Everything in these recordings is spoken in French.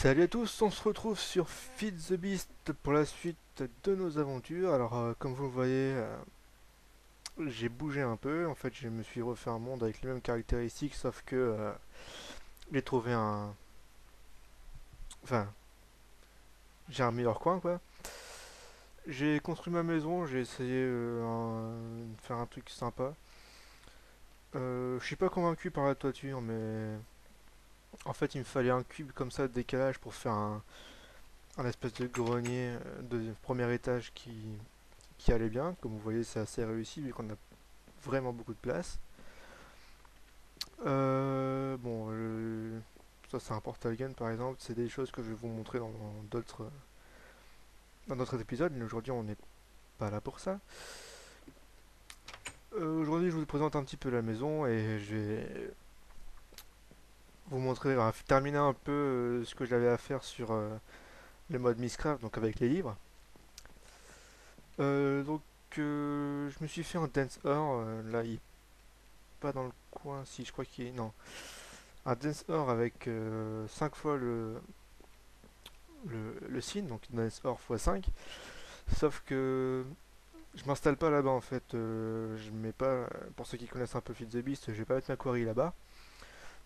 Salut à tous, on se retrouve sur Feed the Beast pour la suite de nos aventures. Alors, comme vous le voyez, j'ai bougé un peu. En fait, je me suis refait un monde avec les mêmes caractéristiques, sauf que j'ai trouvé un. Enfin, j'ai un meilleur coin, quoi. J'ai construit ma maison, j'ai essayé de faire un truc sympa. Je suis pas convaincu par la toiture, mais en fait, il me fallait un cube comme ça de décalage pour faire un espèce de grenier de premier étage qui allait bien. Comme vous voyez, c'est assez réussi vu qu'on a vraiment beaucoup de place. Bon, ça c'est un portal gun par exemple, c'est des choses que je vais vous montrer dans d'autres épisodes, mais aujourd'hui on n'est pas là pour ça. Aujourd'hui je vous présente un petit peu la maison et je vais vous montrer, terminer un peu ce que j'avais à faire sur le mode Mistcraft, donc avec les livres. Donc je me suis fait un Dance Ore, là il est pas dans le coin, si je crois qu'il est... Non, un Dance Ore avec 5 fois le signe, donc Dance Ore x5. Sauf que je m'installe pas là-bas en fait. Je mets pas, pour ceux qui connaissent un peu Feed the Beast, je vais pas mettre ma quarry là-bas.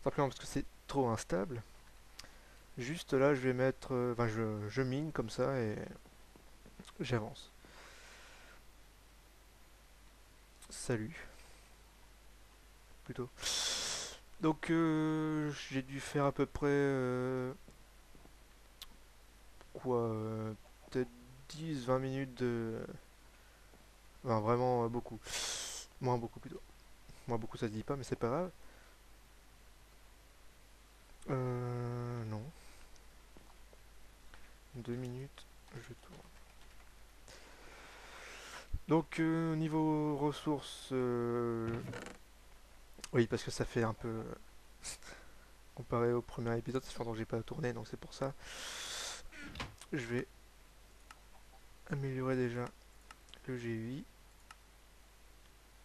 Simplement parce que c'est trop instable. Juste là, je vais mettre. Enfin, je mine comme ça et j'avance. Salut, plutôt. Donc, j'ai dû faire à peu près. Quoi Peut-être 10-20 minutes de. Enfin, vraiment beaucoup. Moins beaucoup plutôt. Moins beaucoup, ça se dit pas, mais c'est pas grave. Non. 2 minutes, je tourne. Donc niveau ressources, oui parce que ça fait un peu comparé au premier épisode, ça fait longtemps que j'ai pas tourné donc c'est pour ça. Je vais améliorer déjà le GUI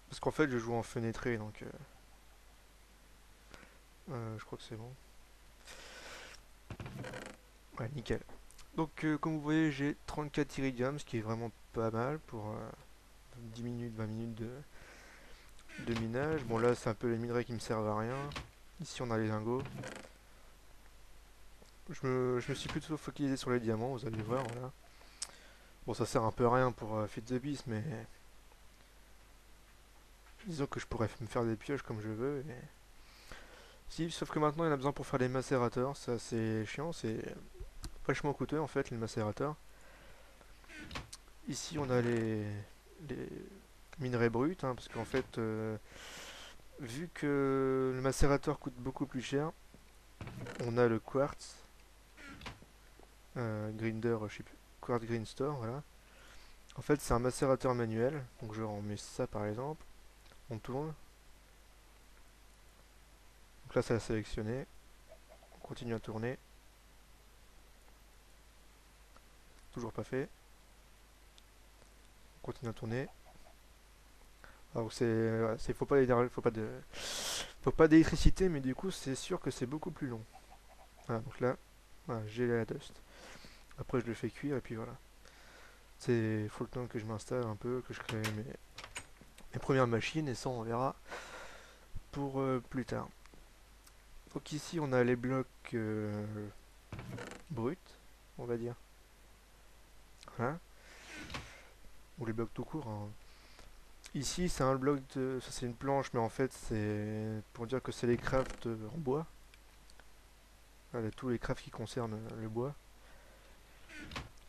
parce qu'en fait je joue en fenêtré donc je crois que c'est bon. Ouais nickel. Donc comme vous voyez j'ai 34 iridium ce qui est vraiment pas mal pour 10 minutes, 20 minutes de minage. Bon là c'est un peu les minerais qui me servent à rien. Ici on a les lingots. Je me suis plutôt focalisé sur les diamants, vous allez voir, voilà. Bon, ça sert un peu à rien pour Feed the Beast, mais disons que je pourrais me faire des pioches comme je veux. Si, sauf que maintenant il y en a besoin pour faire les macérateurs, ça c'est chiant, c'est vachement coûteux en fait les macérateurs. Ici on a les minerais bruts, hein, parce qu'en fait, vu que le macérateur coûte beaucoup plus cher, on a le quartz, grinder, je sais plus, quartz green store, voilà. En fait c'est un macérateur manuel, donc genre on met ça par exemple, on tourne, donc là ça a sélectionné, on continue à tourner, toujours pas fait, on continue à tourner. Alors faut pas faut pas d'électricité, mais du coup c'est sûr que c'est beaucoup plus long. Voilà, donc là, voilà, j'ai la dust. Après je le fais cuire et puis voilà. Faut le temps que je m'installe un peu, que je crée mes premières machines et ça on verra pour plus tard. Donc ici on a les blocs bruts, on va dire. Voilà. Ou les blocs tout court, hein. Ici c'est un bloc de. Ça c'est une planche, mais en fait c'est pour dire que c'est les crafts en bois. Voilà, tous les crafts qui concernent le bois.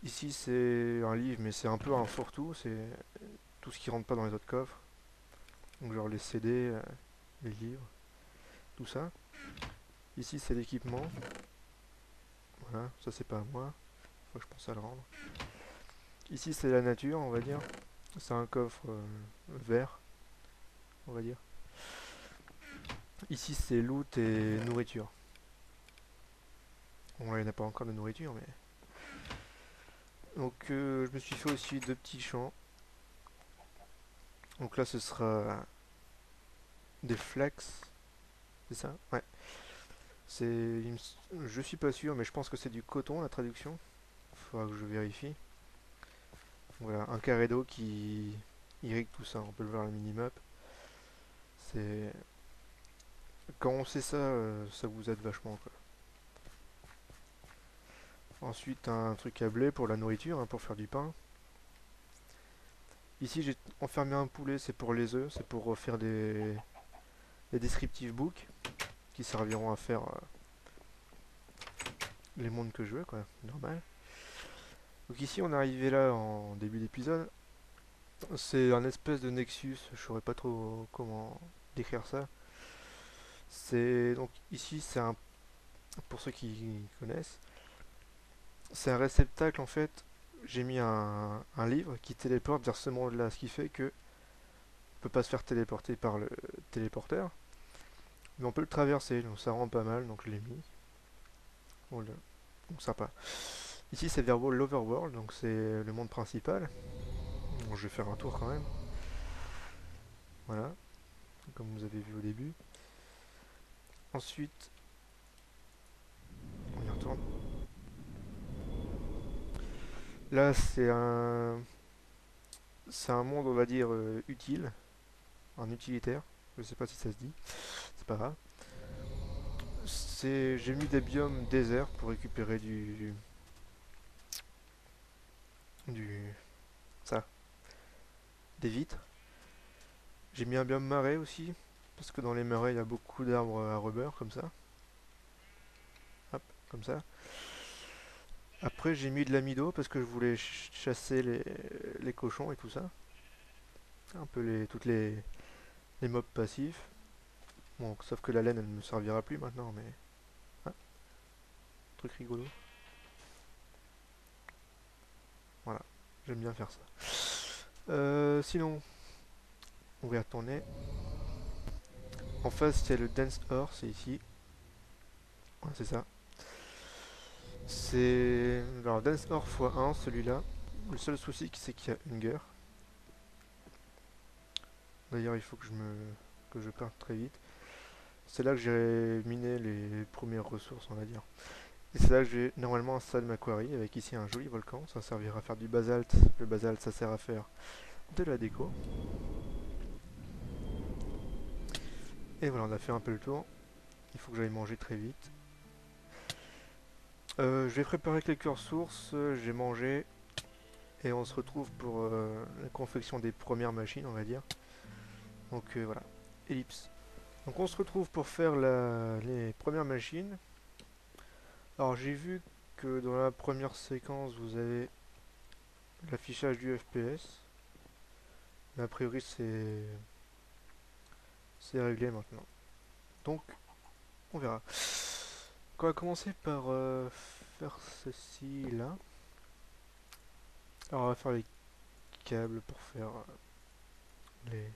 Ici c'est un livre, mais c'est un peu un fourre-tout, c'est tout ce qui rentre pas dans les autres coffres. Donc genre les CD, les livres, tout ça. Ici c'est l'équipement. Voilà, ça c'est pas à moi. Faut que je pense à le rendre. Ici c'est la nature, on va dire. C'est un coffre vert, on va dire. Ici c'est loot et nourriture. Bon là il n'y en a pas encore de nourriture, mais. Donc je me suis fait aussi deux petits champs. Donc là ce sera des flax, c'est ça? Ouais. Je suis pas sûr, mais je pense que c'est du coton la traduction. Faudra que je vérifie. Voilà, un carré d'eau qui irrigue tout ça. On peut le voir à la minimap. C'est Quand on sait ça, ça vous aide vachement quoi. Ensuite, un truc à blé pour la nourriture, hein, pour faire du pain. Ici, j'ai enfermé un poulet, c'est pour les œufs, c'est pour faire des descriptive books qui serviront à faire les mondes que je veux, quoi, normal. Donc ici, on est arrivé là en début d'épisode. C'est un espèce de Nexus, je saurais pas trop comment décrire ça. C'est donc ici, pour ceux qui connaissent, c'est un réceptacle en fait. J'ai mis un livre qui téléporte vers ce monde-là, ce qui fait que on peut pas se faire téléporter par le téléporteur, mais on peut le traverser, donc ça rend pas mal, donc je l'ai mis. Voilà. Donc sympa. Ici c'est vers l'Overworld, donc c'est le monde principal. Bon, je vais faire un tour quand même. Voilà, comme vous avez vu au début. Ensuite, on y retourne. Là c'est un monde on va dire utile, un utilitaire. Je sais pas si ça se dit, c'est pas grave. J'ai mis des biomes déserts pour récupérer du ça, des vitres. J'ai mis un biome marais aussi, parce que dans les marais il y a beaucoup d'arbres à rubber comme ça. Hop, comme ça. Après j'ai mis de l'amido parce que je voulais chasser les cochons et tout ça. Un peu les mobs passifs. Bon, sauf que la laine elle ne me servira plus maintenant, mais... Ah, truc rigolo. Voilà, j'aime bien faire ça. Sinon, on va y retourner. En face, il y a le Dance Horse, c'est ici. Ouais, c'est ça. C'est... Alors, Dance Horse x1, celui-là. Le seul souci, c'est qu'il y a Hunger. D'ailleurs, il faut que je parte très vite. C'est là que j'ai miné les premières ressources, on va dire. Et c'est là que j'ai normalement installé ma quarry, avec ici un joli volcan. Ça servira à faire du basalte. Le basalte, ça sert à faire de la déco. Et voilà, on a fait un peu le tour. Il faut que j'aille manger très vite. Je vais préparer quelques ressources, j'ai mangé, et on se retrouve pour la confection des premières machines, on va dire. Donc voilà, ellipse. Donc on se retrouve pour faire les premières machines. Alors j'ai vu que dans la première séquence vous avez l'affichage du FPS, mais a priori c'est réglé maintenant. Donc on verra. Donc, on va commencer par faire ceci là. Alors on va faire les câbles pour faire les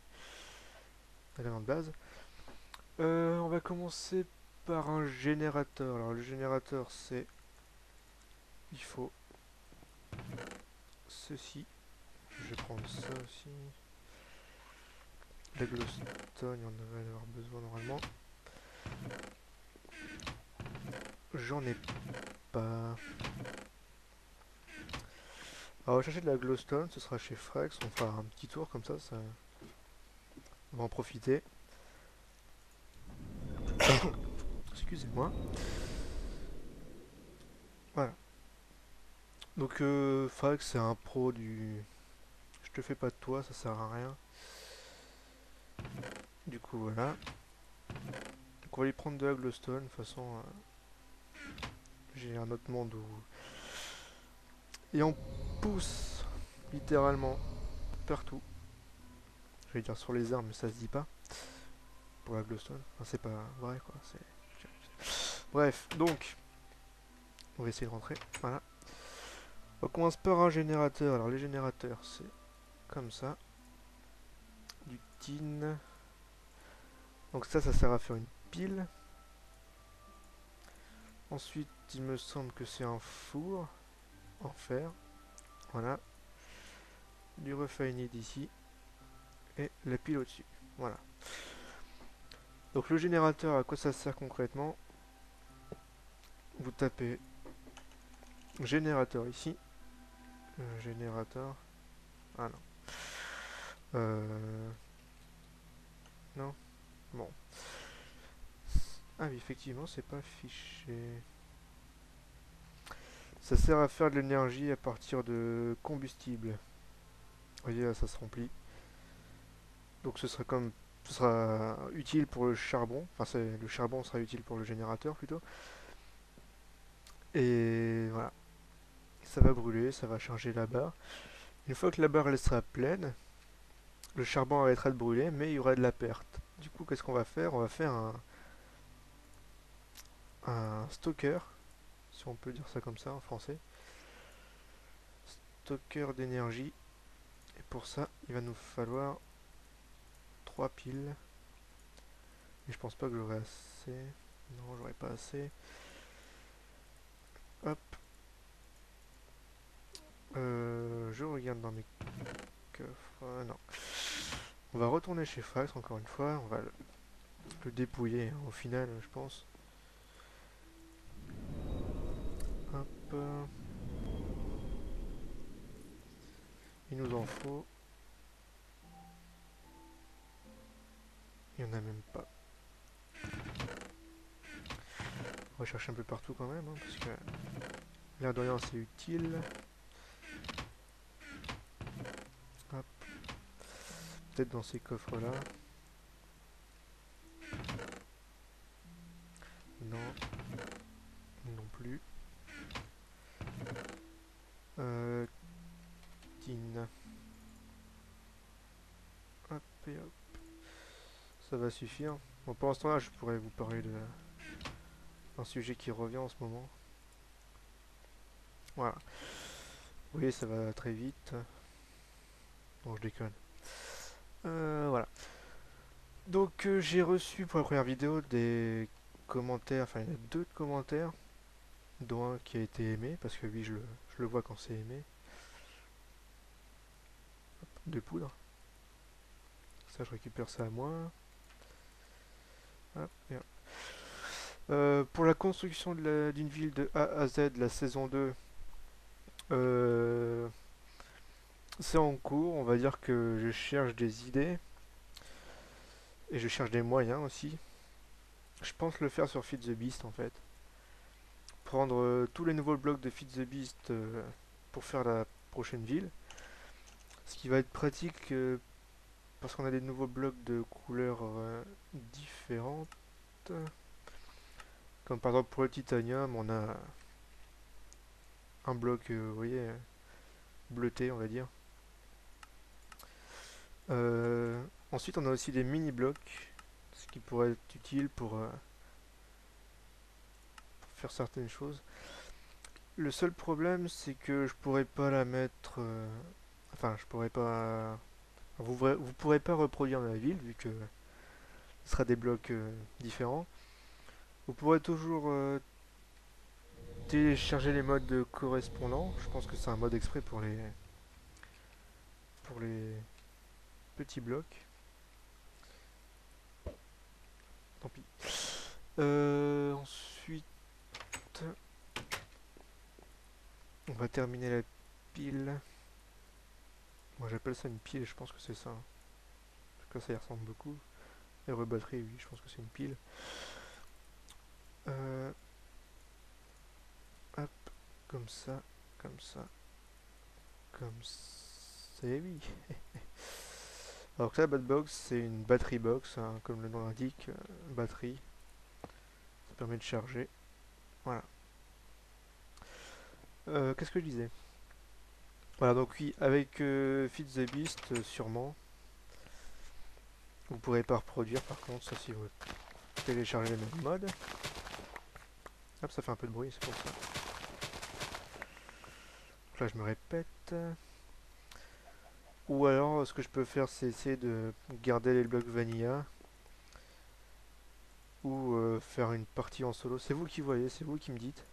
éléments de base. On va commencer par un générateur. Alors le générateur c'est... Il faut ceci. Je vais prendre ça aussi. La glowstone, on va en avoir besoin normalement. J'en ai pas. Alors on va chercher de la glowstone, ce sera chez Frax. On fera un petit tour comme ça. On va en profiter. Excusez-moi. Voilà. Donc Frax c'est un pro du... Je te fais pas de toi, ça sert à rien. Du coup voilà. Donc on va lui prendre de la glowstone. De toute façon, j'ai un autre monde où... Et on pousse littéralement partout. Je vais dire sur les arbres, mais ça se dit pas. Pour la glowstone. Enfin, c'est pas vrai quoi. Bref, donc, on va essayer de rentrer. Voilà. On commence par un générateur. Alors les générateurs, c'est comme ça. Du tin. Donc ça sert à faire une pile. Ensuite, il me semble que c'est un four en fer. Voilà. Du refined ici. Et la pile au-dessus. Voilà. Donc le générateur, à quoi ça sert concrètement? vous tapez générateur ici. Générateur. Ah non. Non. Bon. Ah oui, effectivement, c'est pas affiché. Ça sert à faire de l'énergie à partir de combustible. Vous voyez, là, ça se remplit. Donc ce sera utile pour le charbon. Enfin, le charbon sera utile pour le générateur plutôt. Et voilà. Ça va brûler, ça va charger la barre. Une fois que la barre elle sera pleine, le charbon arrêtera de brûler, mais il y aura de la perte. Du coup, qu'est-ce qu'on va faire? On va faire un stocker, si on peut dire ça comme ça en français. Stocker d'énergie. Et pour ça, il va nous falloir 3 piles. Et je pense pas que j'aurai assez. Non, j'aurai pas assez. Hop. Je regarde dans mes coffres. Non. On va retourner chez Fax encore une fois. On va le dépouiller hein, au final, je pense. Hop. Il nous en faut. Il n'y en a même pas. On va chercher un peu partout quand même, hein, parce que l'air de rien c'est utile. Hop. Peut-être dans ces coffres là. Non. Non plus. Tin. Hop et hop. Ça va suffire. Bon, pour l'instant là, je pourrais vous parler d'un sujet qui revient en ce moment. Voilà. Vous voyez, ça va très vite. Bon, je déconne. Voilà. Donc, j'ai reçu pour la première vidéo des commentaires. Enfin, il y a deux commentaires, dont un qui a été aimé, parce que oui, je le vois quand c'est aimé. Hop, de poudre. Ça, je récupère ça à moi. Hop, et hop. Pour la construction d'une ville de A à Z, la saison 2, euh, c'est en cours. On va dire que je cherche des idées et je cherche des moyens aussi. Je pense le faire sur Feed the Beast en fait. Prendre tous les nouveaux blocs de Feed the Beast pour faire la prochaine ville. Ce qui va être pratique parce qu'on a des nouveaux blocs de couleurs différentes. Comme par exemple pour le titanium, on a un bloc, vous voyez, bleuté, on va dire. Ensuite, on a aussi des mini-blocs, ce qui pourrait être utile pour faire certaines choses. Le seul problème, c'est que je pourrais pas la mettre. Enfin, je pourrais pas. Vous pourrez pas reproduire la ville vu que ce sera des blocs différents. Vous pourrez toujours télécharger les modes correspondants. Je pense que c'est un mode exprès pour les petits blocs. Tant pis. Ensuite, on va terminer la pile. Moi j'appelle ça une pile, je pense que c'est ça. En tout cas, ça y ressemble beaucoup. Et rebatterie, oui, je pense que c'est une pile. Euh, Hop, comme ça, comme ça, comme ça. Et oui. Alors que la Batbox, c'est une batterie box, hein, comme le nom l'indique, batterie. Ça permet de charger. Voilà. Qu'est-ce que je disais? Voilà, donc oui, avec Feed the Beast, sûrement. Vous pourrez pas reproduire par contre, ça si vous téléchargez les mêmes modes. Hop, ça fait un peu de bruit, c'est pour ça. Donc là, je me répète. Ou alors, ce que je peux faire, c'est essayer de garder les blocs vanilla. Ou faire une partie en solo. C'est vous qui voyez, c'est vous qui me dites.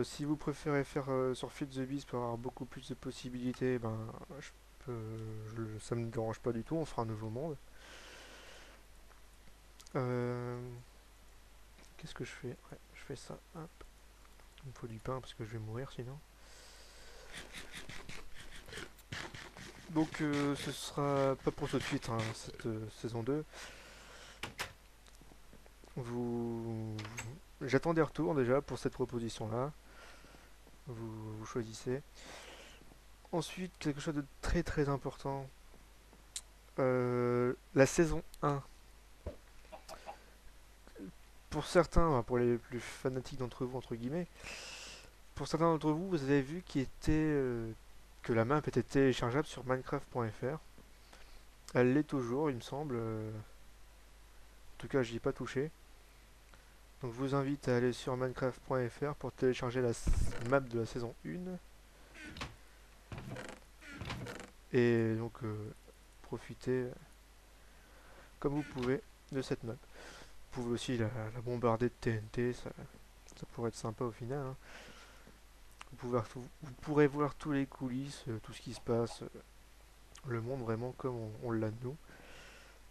Si vous préférez faire sur Feed the Beast pour avoir beaucoup plus de possibilités, ben, ça me dérange pas du tout, on fera un nouveau monde. Euh, Qu'est-ce que je fais? Ouais, je fais ça. Hop. Il me faut du pain parce que je vais mourir sinon. Donc ce sera pas pour tout de suite, hein, cette saison 2. Vous... J'attends des retours déjà pour cette proposition-là. Vous choisissez. Ensuite, quelque chose de très très important. La saison 1. Pour certains, hein, pour les plus fanatiques d'entre vous, entre guillemets, pour certains d'entre vous, vous avez vu que la map était téléchargeable sur Minecraft.fr. Elle l'est toujours, il me semble. En tout cas, j'y ai pas touché. Donc je vous invite à aller sur Minecraft.fr pour télécharger la map de la saison 1. Et donc profiter comme vous pouvez de cette map. Vous pouvez aussi la bombarder de TNT, ça pourrait être sympa au final, hein. Vous pourrez voir tous les coulisses, tout ce qui se passe, le monde vraiment comme on l'a de nous,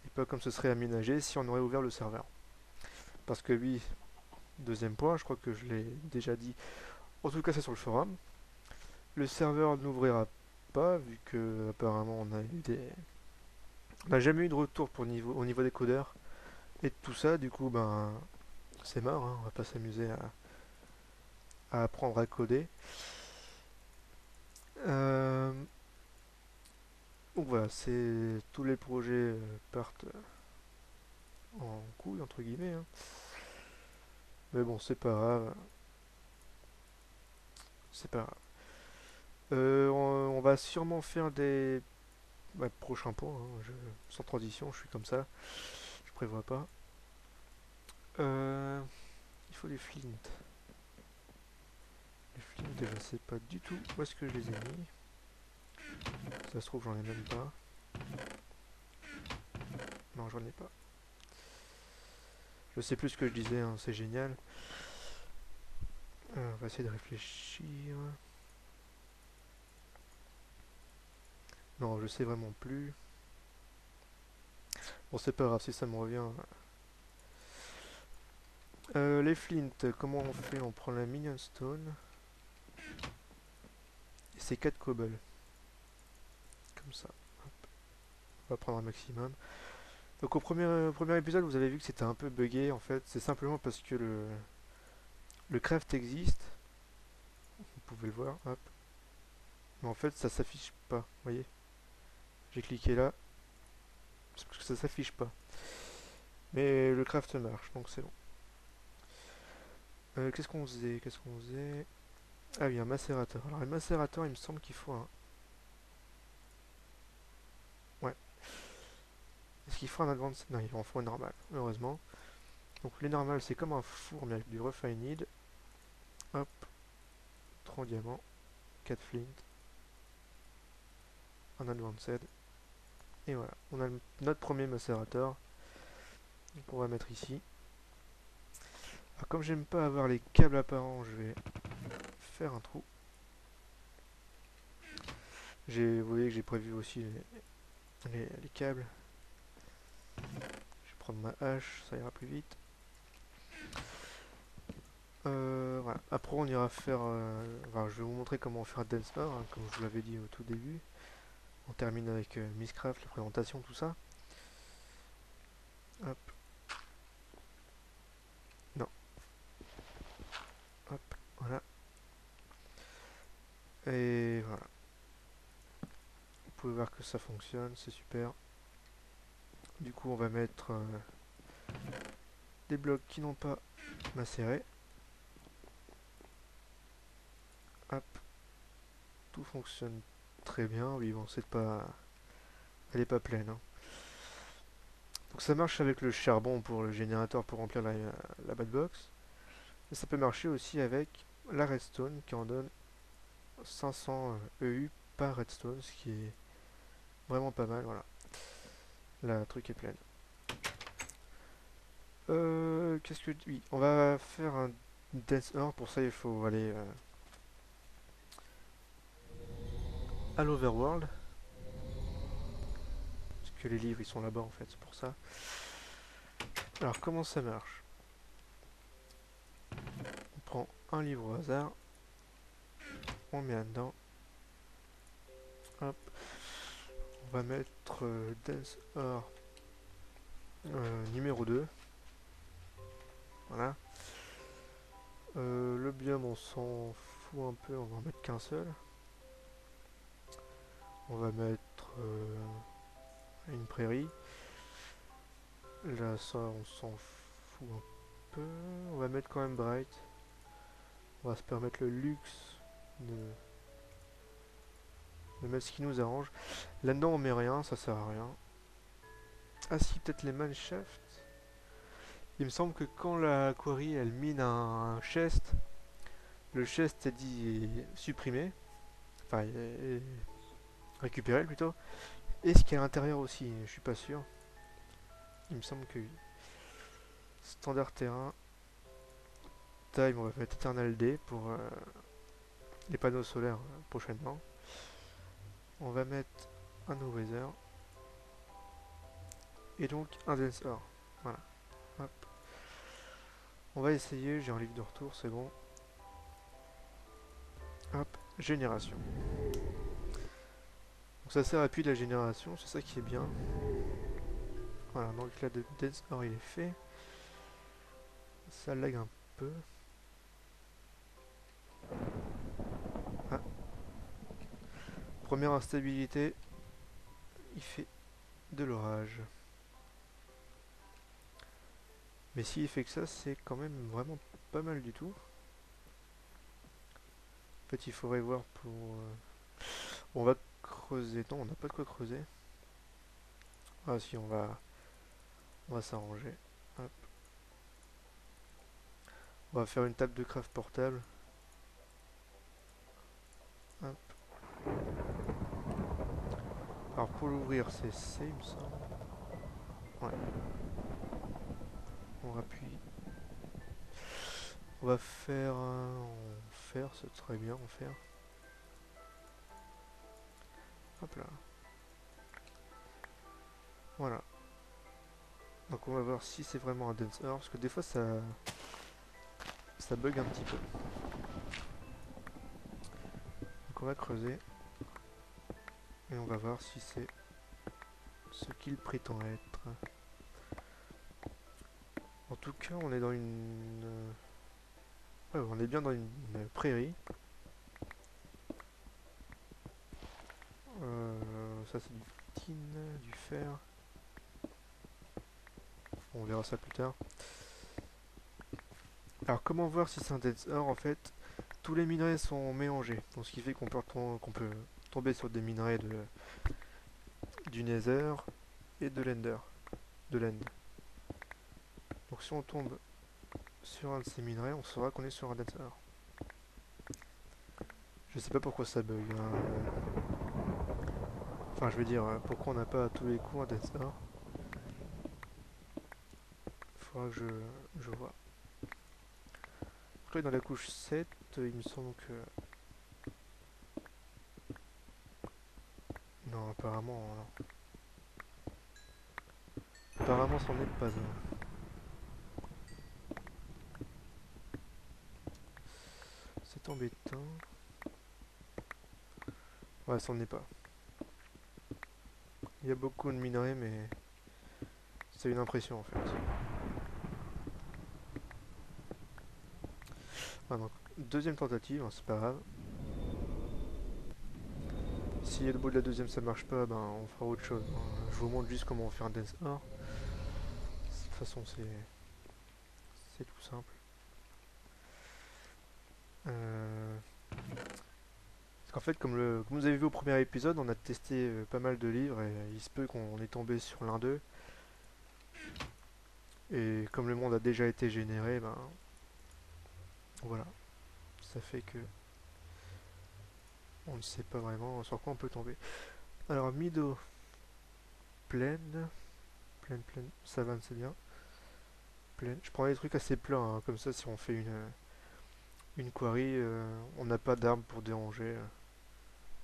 et pas comme ce serait aménagé si on aurait ouvert le serveur. Parce que oui, deuxième point, je crois que je l'ai déjà dit, en tout cas c'est sur le forum, le serveur n'ouvrira pas, vu que apparemment on n'a jamais eu de retour au niveau des codeurs et tout ça, du coup ben c'est mort, hein, on va pas s'amuser à apprendre à coder. Euh, donc voilà, c'est tous les projets partent en couille entre guillemets, hein. Mais bon, c'est pas grave, c'est pas grave. On va sûrement faire des prochains points, hein, sans transition, je suis comme ça, je prévois pas. Euh, il faut des flint. Les flint, je sais pas du tout où est-ce que je les ai mis. Ça se trouve, j'en ai même pas. Non, j'en ai pas. Je sais plus ce que je disais, hein, c'est génial. On va essayer de réfléchir. Non, je sais vraiment plus. Bon, c'est pas grave si ça me revient. Les flint, comment on fait? On prend la minion stone. Et c'est 4 cobble. Comme ça. Hop. On va prendre un maximum. Donc au premier épisode, vous avez vu que c'était un peu buggé en fait. C'est simplement parce que le craft existe. Vous pouvez le voir. Hop. Mais en fait, ça s'affiche pas. Vous voyez? J'ai cliqué là. C'est parce que ça s'affiche pas. Mais le craft marche, donc c'est bon. Qu'est-ce qu'on faisait? Qu'est-ce qu'on faisait? Ah oui, un macérateur. Alors, le macérateur, il me semble qu'il faut un. Ouais. Est-ce qu'il faut un advanced? Non, il en faut un normal, heureusement. Donc, les normales, c'est comme un four, mais avec du refined. Hop. 3 diamants. 4 flint. Un advanced. Et voilà. On a notre premier macérateur. Donc, on va mettre ici. Alors, comme j'aime pas avoir les câbles apparents, je vais faire un trou. Vous voyez que j'ai prévu aussi les câbles. Je vais prendre ma hache, ça ira plus vite. Voilà. Après, on ira faire. Enfin, je vais vous montrer comment faire Densmore, hein, comme je vous l'avais dit au tout début. On termine avec Misscraft, la présentation, tout ça. Hop. Non. Hop. Voilà. Et voilà. Vous pouvez voir que ça fonctionne, c'est super. Du coup, on va mettre des blocs qui n'ont pas macéré. Hop. Tout fonctionne très bien. Oui, bon, c'est pas. Elle est pas pleine, hein. Donc ça marche avec le charbon pour le générateur pour remplir la bad box. Et ça peut marcher aussi avec la redstone qui en donne 500 EU par redstone, ce qui est vraiment pas mal. Voilà, la truc est pleine. Qu'est-ce que. Oui, on va faire un Dance Ore. Pour ça, il faut aller à l'Overworld. Parce que les livres ils sont là-bas en fait, c'est pour ça. Alors comment ça marche? On prend un livre au hasard, on met là-dedans, hop, on va mettre Dance Or numéro 2, voilà. Le biome on s'en fout un peu, on va en mettre qu'un seul. On va mettre une prairie. Là ça on s'en fout un peu. On va mettre quand même Bright. On va se permettre le luxe de mettre ce qui nous arrange. Là-dedans on met rien, ça sert à rien. Ah si, peut-être les manshafts. Il me semble que quand la quarry elle mine un chest, le chest est dit supprimé, enfin récupéré plutôt. Et ce qui est à l'intérieur aussi, je suis pas sûr. Il me semble que oui. Standard terrain. Time, on va mettre Eternal D pour les panneaux solaires prochainement. On va mettre un no weather. Et donc un Densor. Voilà. Hop. On va essayer, j'ai un livre de retour, c'est bon. Hop, génération. Donc ça sert à appuyer la génération, c'est ça qui est bien. Voilà, donc là, de Densor il est fait. Ça lag un peu. Ah. Première instabilité, il fait de l'orage. Mais s'il fait que ça, c'est quand même vraiment pas mal du tout. En fait, il faudrait voir pour... on va creuser. Non, on n'a pas de quoi creuser. Ah si, on va s'arranger. Hop. On va faire une table de craft portable. Hop. Alors pour l'ouvrir, c'est C, il me semble. Ouais. On appuie. On va faire en fer, c'est très bien en fer. Hop là. Voilà. Donc on va voir si c'est vraiment un denser, parce que des fois ça bug un petit peu. Donc on va creuser. Et on va voir si c'est ce qu'il prétend être. En tout cas, on est dans une... ouais, on est bien dans une prairie. Ça c'est du tin, du fer. On verra ça plus tard. Alors comment voir si c'est un denser? En fait, tous les minerais sont mélangés. Donc ce qui fait qu'on peut tomber sur des minerais du nether et de l'ender. De l'end. Donc si on tombe sur un de ces minerais, on saura qu'on est sur un denser. Je sais pas pourquoi ça bug, hein. Enfin, je veux dire, pourquoi on n'a pas à tous les coups un denser? Faudra que je vois. Donc là, dans la couche 7, il me semble que... non, apparemment, non. Apparemment, c'en est pas un. C'est embêtant. Ouais, c'en est pas. Il y a beaucoup de minerais, mais c'est une impression en fait. Ah, donc, deuxième tentative, hein, c'est pas grave. Si au bout de la deuxième ça marche pas, ben on fera autre chose, hein. Je vous montre juste comment faire un dance or. De toute façon, c'est tout simple. Parce qu'en fait, comme vous avez vu au premier épisode, on a testé pas mal de livres et il se peut qu'on est tombé sur l'un d'eux. Et comme le monde a déjà été généré, ben voilà. Ça fait que on ne sait pas vraiment sur quoi on peut tomber. Alors, Mido, plaine, plaine, savane, c'est bien. Plaine. Je prends des trucs assez plats, hein, comme ça, si on fait une quarry, on n'a pas d'armes pour déranger,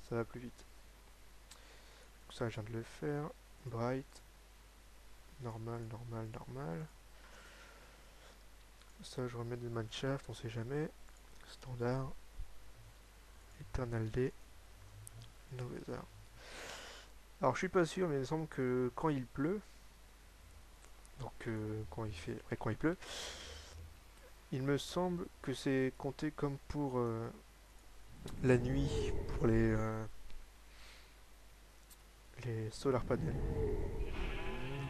ça va plus vite. Donc ça, je viens de le faire. Bright, normal, normal, normal. Ça, je remets de Mineshaft, on sait jamais. Standard. Eternal D. No weather. Alors, je suis pas sûr, mais il me semble que quand il pleut, donc quand il fait, ouais, quand il pleut, il me semble que c'est compté comme pour la nuit pour les solar panels.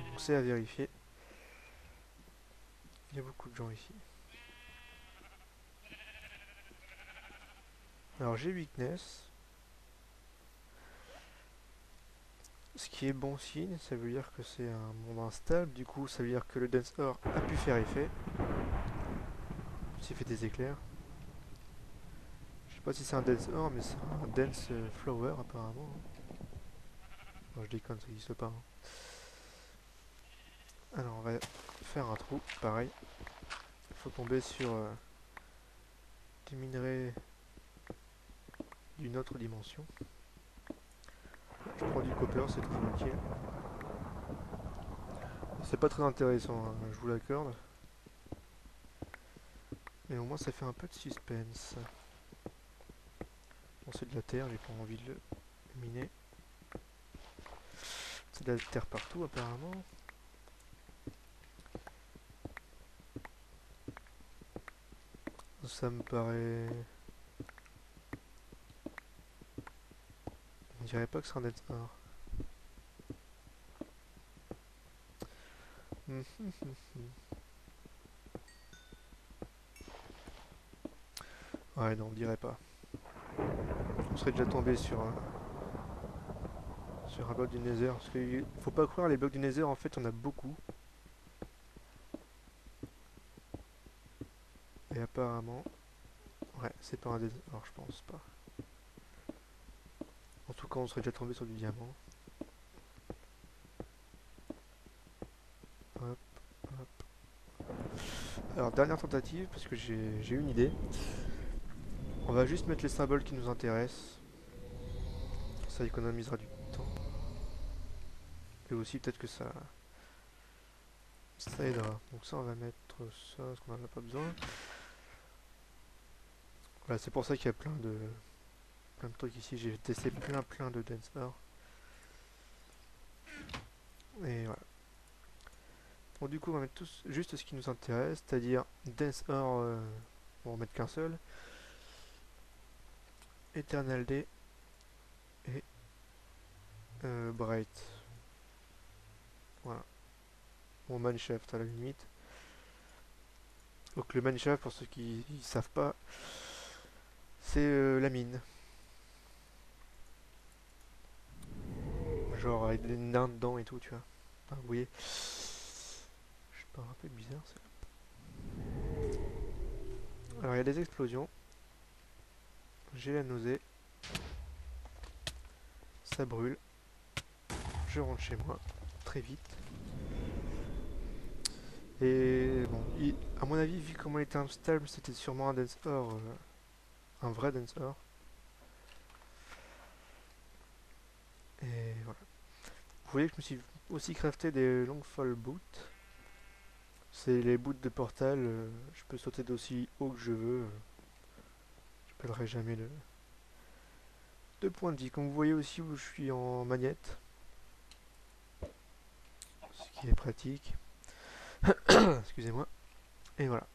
Donc c'est à vérifier. Il y a beaucoup de gens ici. Alors j'ai weakness. Ce qui est bon signe, ça veut dire que c'est un monde instable. Du coup, ça veut dire que le Dense Ore a pu faire effet. S'il fait des éclairs. Je sais pas si c'est un Dense Ore, mais c'est un Dense Flower apparemment. Non, je déconne, ça n'existe pas. Alors on va faire un trou, pareil. Il faut tomber sur des minerais d'une autre dimension. Je prends du copper, c'est toujours utile. C'est pas très intéressant, hein, je vous l'accorde. Mais au moins ça fait un peu de suspense. Bon, c'est de la terre, j'ai pas envie de le miner. C'est de la terre partout apparemment. Ça me paraît... On dirait pas que c'est un dead ore. Ouais, non, on dirait pas. On serait déjà tombé sur un bloc du Nether. Parce qu'il faut pas croire, les blocs du Nether, en fait, on a beaucoup. Et apparemment... Ouais, c'est pas un dead ore, je pense pas. En tout cas, on serait déjà tombé sur du diamant. Hop, hop. Alors, dernière tentative, parce que j'ai une idée. On va juste mettre les symboles qui nous intéressent. Ça économisera du temps. Et aussi, peut-être que ça aidera. Donc ça, on va mettre ça, parce qu'on n'en a pas besoin. Voilà, c'est pour ça qu'il y a plein de trucs ici. J'ai testé plein de dance ore. Et voilà. Bon, du coup, on va mettre tous juste ce qui nous intéresse, c'est-à-dire dance ore, on va en mettre qu'un seul. Eternal D et Bright. Voilà. Bon, Mineshaft à la limite. Donc le Mineshaft, pour ceux qui ne savent pas, c'est la mine. Genre avec des nains dedans et tout, tu vois. Enfin, vous voyez. Je parle un peu bizarre. Alors il y a des explosions. J'ai la nausée. Ça brûle. Je rentre chez moi. Très vite. Et bon, à mon avis, vu comment il était instable, c'était sûrement un dance ore. Un vrai dance ore. Et voilà. Vous voyez que je me suis aussi crafté des longfall boots. C'est les boots de portal. Je peux sauter d'aussi haut que je veux. Je perdrai jamais de points de vie. Comme vous voyez aussi où je suis en magnette. Ce qui est pratique. Excusez-moi. Et voilà.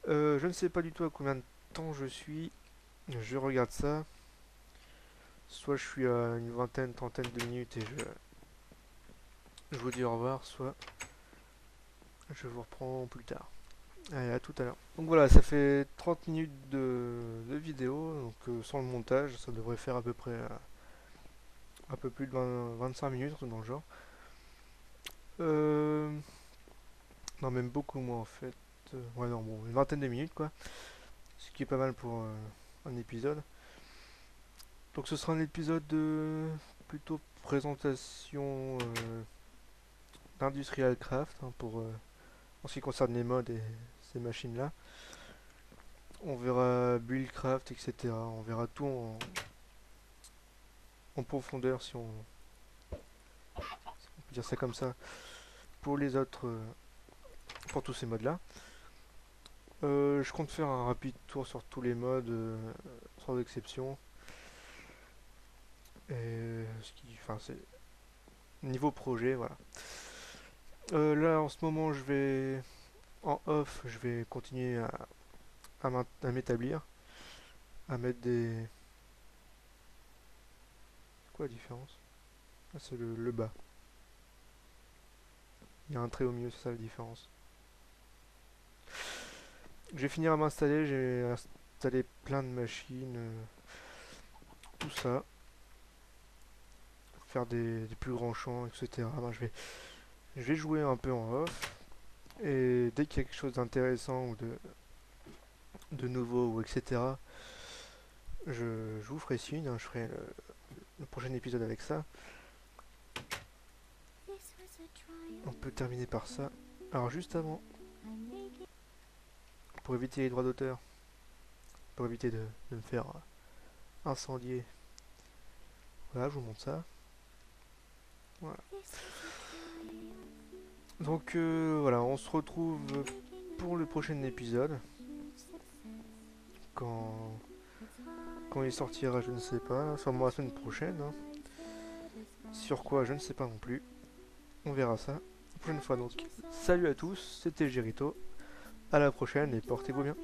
Je ne sais pas du tout à combien de temps je suis. Je regarde ça. Soit je suis à une vingtaine, trentaine de minutes et je vous dis au revoir, soit je vous reprends plus tard. Allez, à tout à l'heure. Donc voilà, ça fait 30 minutes de vidéo, donc sans le montage, ça devrait faire à peu près un peu plus de 25 minutes, dans le genre. Euh, non, même beaucoup moins en fait. Ouais, non, bon, une vingtaine de minutes quoi. Ce qui est pas mal pour un épisode. Donc ce sera un épisode de plutôt présentation d'Industrial Craft pour en ce qui concerne les modes et ces machines là. On verra Buildcraft, etc. On verra tout en profondeur si on peut dire ça comme ça pour les autres pour tous ces modes là. Je compte faire un rapide tour sur tous les modes, sans exception. Et enfin, c'est niveau projet, voilà. Là, en ce moment, je vais en off, je vais continuer à m'établir, à mettre des. Quoi la différence? Ah, c'est le bas. Il y a un trait au milieu, c'est ça la différence. Je vais finir à m'installer, j'ai installé plein de machines, tout ça, faire des plus grands champs, etc. Ben, je vais jouer un peu en off, et dès qu'il y a quelque chose d'intéressant ou de nouveau, ou etc., je vous ferai signe, hein, je ferai le prochain épisode avec ça. On peut terminer par ça. Alors juste avant, pour éviter les droits d'auteur, pour éviter de me faire incendier, voilà, je vous montre ça. Voilà. Donc voilà, on se retrouve pour le prochain épisode. Quand, quand il sortira, je ne sais pas. Sûrement la semaine prochaine, hein. Sur quoi, je ne sais pas non plus. On verra ça la prochaine fois. Donc, salut à tous, c'était Gérito. À la prochaine et portez-vous bien.